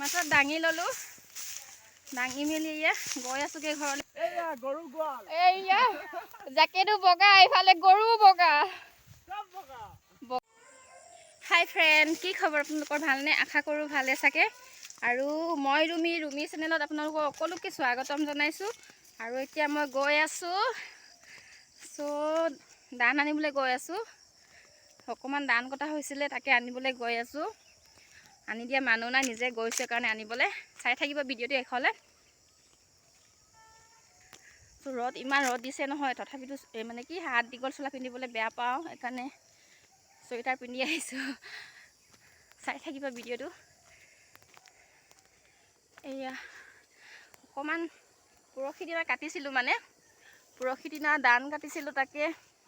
মাত্ৰ দাঙি ললো, দাঙি মেলি গৈ আছোগে ঘৰলৈ। এয়া গৰু গোৱাল, এয়া জাকেটো বগা, এইফালে গৰু বগা। হাই ফ্ৰেণ্ড, কি খবৰ আপোনালোকৰ? ভালনে? আশা কৰোঁ ভালে চাগে। আৰু মই ৰুমি চেনেলত আপোনালোকক সকলোকে স্বাগতম জনাইছোঁ। আৰু এতিয়া মই গৈ আছোঁ, ধান আনিবলৈ গৈ আছোঁ। অকণমান ধান কটা হৈছিলে, তাকে আনিবলৈ গৈ আছোঁ। আনি দিয়া মানুহ নাই, নিজে গৈছে কাৰণে আনিবলৈ। চাই থাকিব ভিডিঅ'টো এখলে। ৰ'দ, ইমান ৰ'দ দিছে নহয়, তথাপিতো মানে কি হাত দীঘল চোলা পিন্ধিবলৈ বেয়া পাওঁ, সেইকাৰণে চুৱেটাৰ পিন্ধি আহিছোঁ। চাই থাকিব ভিডিঅ'টো। এয়া অকণমান পৰহি দিনা কাটিছিলোঁ, মানে পৰহি দিনা ধান কাটিছিলোঁ, তাকে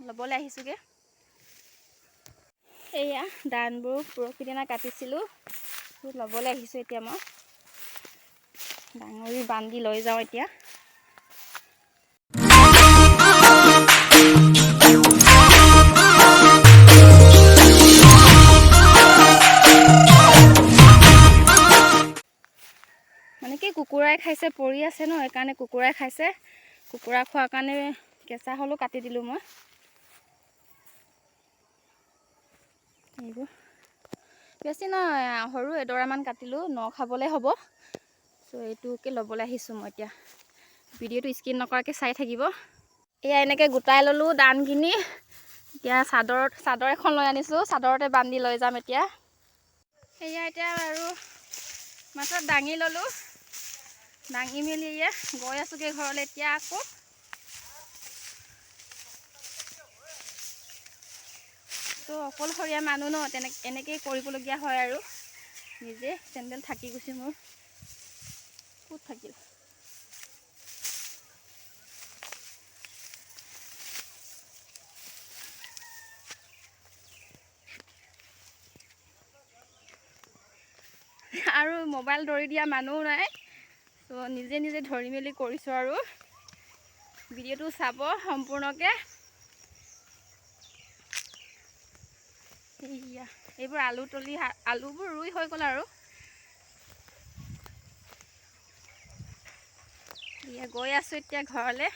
ল'বলৈ আহিছোঁগৈ। এয়া ধানবোৰ পৰহি দিনা কাটিছিলোঁ, ল'বলৈ আহিছোঁ। এতিয়া মই ডাঙৰি বান্ধি লৈ যাওঁ এতিয়া। মানে কি কুকুৰাই খাইছে, পৰি আছে ন, সেইকাৰণে কুকুৰাই খাইছে। কুকুৰা খোৱাৰ কাৰণে কেঁচা হ'লেও কাটি দিলোঁ মই। এইবোৰ বেছি নহয়, সৰু এডৰামান কাটিলোঁ, খাবলৈ হ'ব। এইটোকে ল'বলৈ আহিছোঁ মই এতিয়া। ভিডিঅ'টো স্কিপ নকৰাকৈ চাই থাকিব। এয়া এনেকৈ গোটাই ল'লোঁ ধানখিনি। এতিয়া চাদৰ এখন লৈ আনিছোঁ, চাদৰতে বান্ধি লৈ যাম এতিয়া। সেয়া এতিয়া আৰু মাত্ৰ দাঙি ল'লোঁ, দাঙি মেলি গৈ আছোঁগৈ ঘৰলৈ এতিয়া। আকৌ অকলশৰীয়া মানুহ ন, এনেকেই কৰিবলগীয়া হয় আৰু। নিজে চেণ্ডেল থাকি গৈছে মোৰ, ক'ত থাকিল। আৰু মোবাইল ধৰি দিয়া মানুহ নাই, নিজে নিজে ধৰি মেলি কৰিছোঁ। আৰু ভিডিঅ'টো চাব সম্পূৰ্ণকৈ। এইবোৰ আলুবোৰ ৰুই হৈ গ'ল আৰু। গৈ আছোঁ এতিয়া ঘৰলৈ।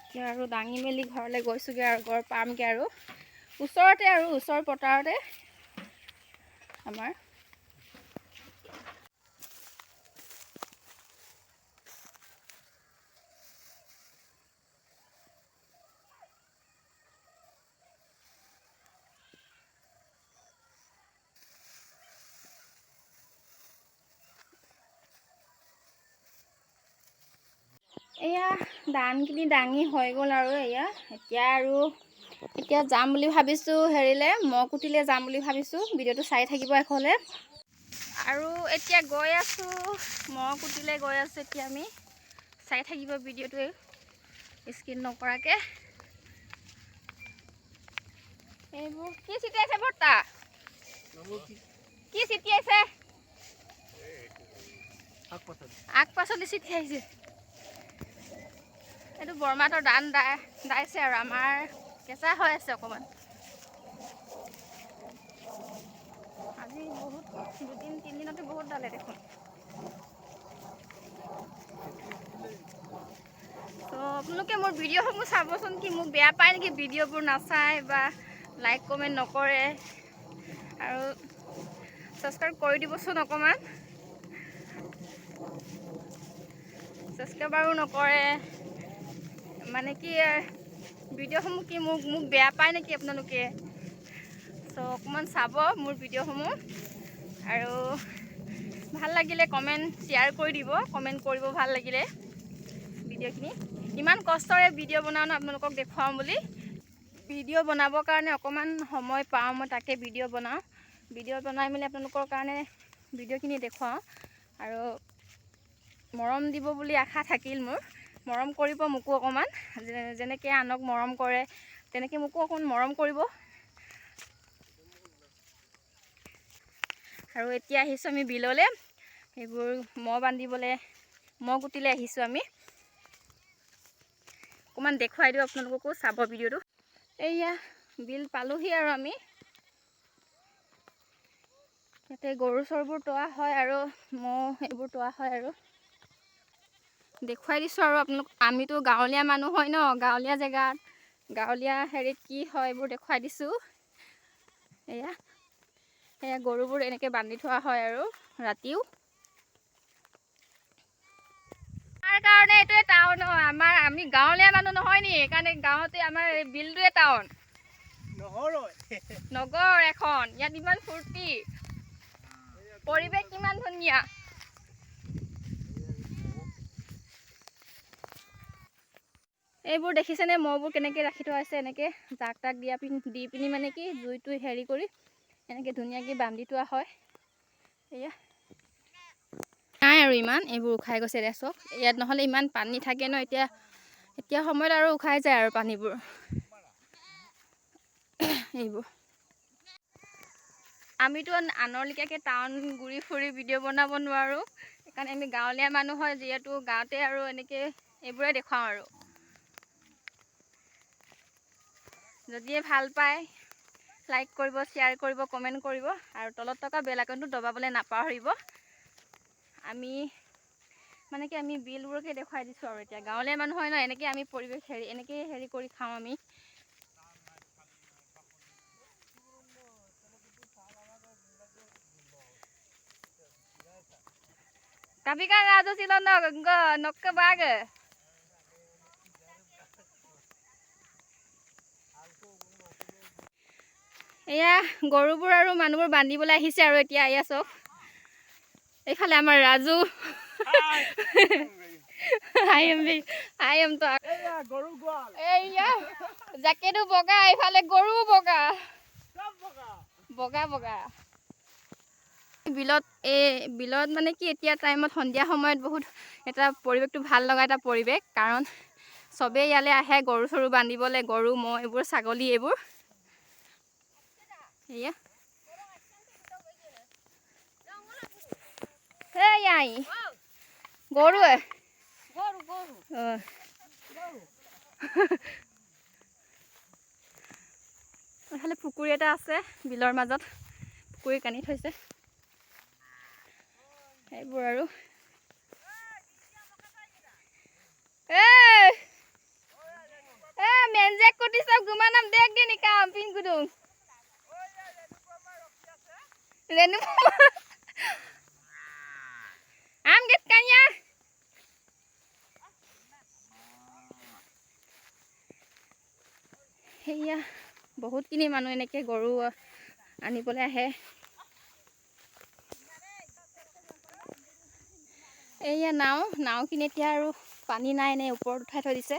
এতিয়া আৰু দাঙি মেলি ঘৰলৈ গৈছোঁগৈ আৰু ঘৰ পামগৈ আৰু। ওচৰতে আৰু, ওচৰ পথাৰতে আমাৰ। এয়া ধানখিনি দাঙি হৈ গ'ল আৰু। এতিয়া যাম বুলি ভাবিছোঁ হেৰিলৈ, মকুটিলৈ যাম বুলি ভাবিছোঁ। ভিডিঅ'টো চাই থাকিব এখলে। আৰু এতিয়া গৈ আছোঁ, মকুটিলৈ গৈ আছোঁ এতিয়া আমি। চাই থাকিব ভিডিঅ'টোৱে স্কিপ নকৰাকৈ। এইবোৰ কি ছিটিয়াইছে বৰ্তা? কি ছিটিয়াইছে? শাক পাচলি ছিটিয়াইছে। এইটো বৰমাহঁতৰ ধান দাইছে আৰু আমাৰ কেঁচা হৈ আছে অকণমান। আজি বহুত, 2-3 দিনতে বহুত দালে দেখোন। আপোনালোকে মোৰ ভিডিঅ'সমূহ চাবচোন। কি মোক বেয়া পায় নেকি? ভিডিঅ'বোৰ নাচায় বা লাইক কমেণ্ট নকৰে। আৰু ছাবস্ক্ৰাইব কৰি দিবচোন অকণমান। ছাবস্ক্ৰাইবাৰো নকৰে, মানে কি ভিডিঅ'সমূহ কি মোক বেয়া পায় নেকি আপোনালোকে? অকণমান চাব মোৰ ভিডিঅ'সমূহ। আৰু ভাল লাগিলে কমেণ্ট, শ্বেয়াৰ কৰি দিব। কমেণ্ট কৰিব ভাল লাগিলে ভিডিঅ'খিনি। ইমান কষ্টৰে ভিডিঅ' বনাওঁ ন, আপোনালোকক দেখুৱাওঁ বুলি। ভিডিঅ' বনাবৰ কাৰণে অকণমান সময় পাওঁ মই, তাকে ভিডিঅ' বনাওঁ। ভিডিঅ' বনাই মেলি আপোনালোকৰ কাৰণে ভিডিঅ'খিনি দেখুৱাওঁ। আৰু মৰম দিব বুলি আশা থাকিল মোৰ। মৰম কৰিব মোকো অকণমান, যেনেকৈ আনক মৰম কৰে তেনেকৈ মোকো অকণমান মৰম কৰিব। আৰু এতিয়া আহিছোঁ আমি বিললৈ। সেইবোৰ বান্ধিবলৈ, কুটিলৈ আহিছোঁ আমি। অকণমান দেখুৱাই দিওঁ আপোনালোককো, চাব ভিডিঅ'টো। এয়া বিল পালোহি আৰু আমি। ইয়াতে গৰু চৰুবোৰ তোৱা হয় আৰু ম'হ এইবোৰ তোৱা হয় আৰু দেখুৱাই দিছোঁ আৰু আপোনালোক আমিতো গাঁৱলীয়া মানুহ হয় ন, গাঁৱলীয়া জেগাত গাঁৱলীয়া হেৰিত কি হয় এইবোৰ দেখুৱাই দিছোঁ। এয়া গৰুবোৰ এনেকৈ বান্ধি থোৱা হয় আৰু ৰাতিও। আমাৰ কাৰণে এইটোৱে টাউন হয়, আমি গাঁৱলীয়া মানুহ নহয় নি, সেইকাৰণে গাঁৱতে আমাৰ বিলটোৱে টাউন নগৰ এখন। ইয়াত ইমান ফূৰ্তি, পৰিৱেশ কিমান ধুনীয়া। এইবোৰ দেখিছেনে মহবোৰ কেনেকৈ ৰাখি থোৱা আছে, এনেকৈ জাক তাক দি পিনি মানে কি জুইটো হেৰি কৰি এনেকৈ ধুনীয়াকৈ বান্ধি থোৱা হয়। এয়া নাই আৰু ইমান এইবোৰ উখাই গৈছে দে চব, ইয়াত নহ'লে ইমান পানী থাকে ন, এতিয়া সময়ত আৰু উখাই যায় আৰু পানীবোৰ। এইবোৰ আমিতো আনৰ লেখীয়াকৈ টাউন ঘূৰি ফুৰি ভিডিঅ' বনাব নোৱাৰোঁ, সেইকাৰণে আমি গাঁৱলীয়া মানুহ হয় যিহেতু গাঁৱতে আৰু এনেকৈ এইবোৰে দেখুৱাওঁ আৰু। যদিয়ে ভাল পায় লাইক কৰিব, শ্বেয়াৰ কৰিব, কমেণ্ট কৰিব আৰু তলত থকা বেল আইকনটো দবাবলৈ নাপাহৰিব। আমি বিলবোৰকে দেখুৱাই দিছোঁ আৰু এতিয়া গাঁৱলীয়া মানুহ হয় ন, এনেকৈ আমি পৰিৱেশ এনেকৈ হেৰি কৰি খাওঁ আমি। Tapi kan ada si Lono nok ke baga. এয়া গৰুবোৰ আৰু মানুহবোৰ বান্ধিবলৈ আহিছে আৰু এতিয়া এয়া চব। এইফালে আমাৰ ৰাজু এয়া জাকেটো বগা, এইফালে গৰু বগা বগা বগা। বিলত মানে কি এতিয়া টাইমত সন্ধিয়া সময়ত বহুত এটা পৰিৱেশটো ভাল লগা এটা পৰিৱেশ, কাৰণ চবেই ইয়ালৈ আহে গৰু চৰু বান্ধিবলৈ, গৰু ম'হ এইবোৰ ছাগলী এইবোৰ। এয়া গৰু এইফালে পুখুৰী এটা আছে, বিলৰ মাজত পুখুৰী কানি থৈছে। এইবোৰ আৰু মেনজেক কুটি সব গুমানাম দেখ দি নিকাম পিন কুদুম ৰেনু আম গেট কানিয়া সেয়া বহুতখিনি মানুহ এনেকৈ গৰু আনিবলৈ আহে। এয়া নাওখিনি এতিয়া আৰু পানী নাই, নে ওপৰত উঠাই থৈ দিছে।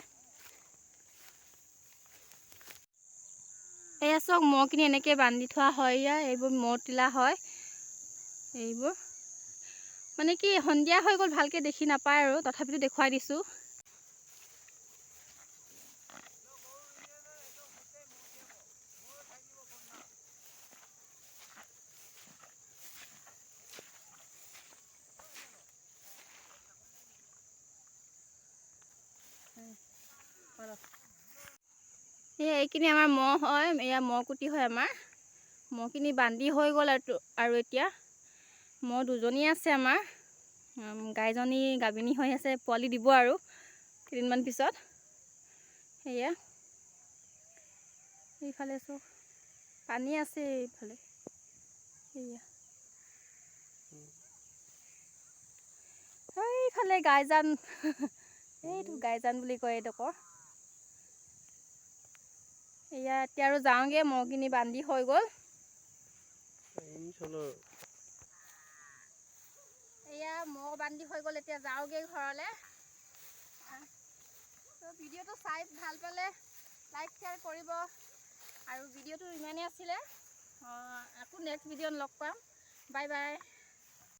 এয়া চক মহখিনি এনেকৈ বান্ধি থোৱা হয়, এইবোৰ মহ তিলা হয়। এইবোৰ মানে কি সন্ধিয়া হৈ গ'ল, ভালকৈ দেখি নাপায় আৰু তথাপিতো দেখুৱাই দিছোঁ। এইখিনি আমাৰ মহ হয়, এয়া মহ কুটি হয় আমাৰ। মহখিনি বান্ধি হৈ গ'ল আৰু এতিয়া মহ দুজনী আছে আমাৰ। গাইজনী গাভিনী হৈ আছে, পোৱালি দিব আৰু কেইদিনমান পিছত। সেয়া এইফালে চব পানী আছে, এইফালে সেয়া এইফালে গাইজান এইটো গাইজান বুলি কয় এইডোখৰ। এয়া এতিয়া আৰু যাওঁগৈ, মহখিনি বান্ধি হৈ গ'ল। এয়া মহ বান্ধি হৈ গ'ল, এতিয়া যাওঁগৈ ঘৰলৈ। ভিডিঅ'টো চাই ভাল পালে লাইক শ্বেয়াৰ কৰিব, আৰু ভিডিঅ'টো ইমানেই আছিলে। আকৌ নেক্সট ভিডিঅ'ত লগ পাম। Bye bye.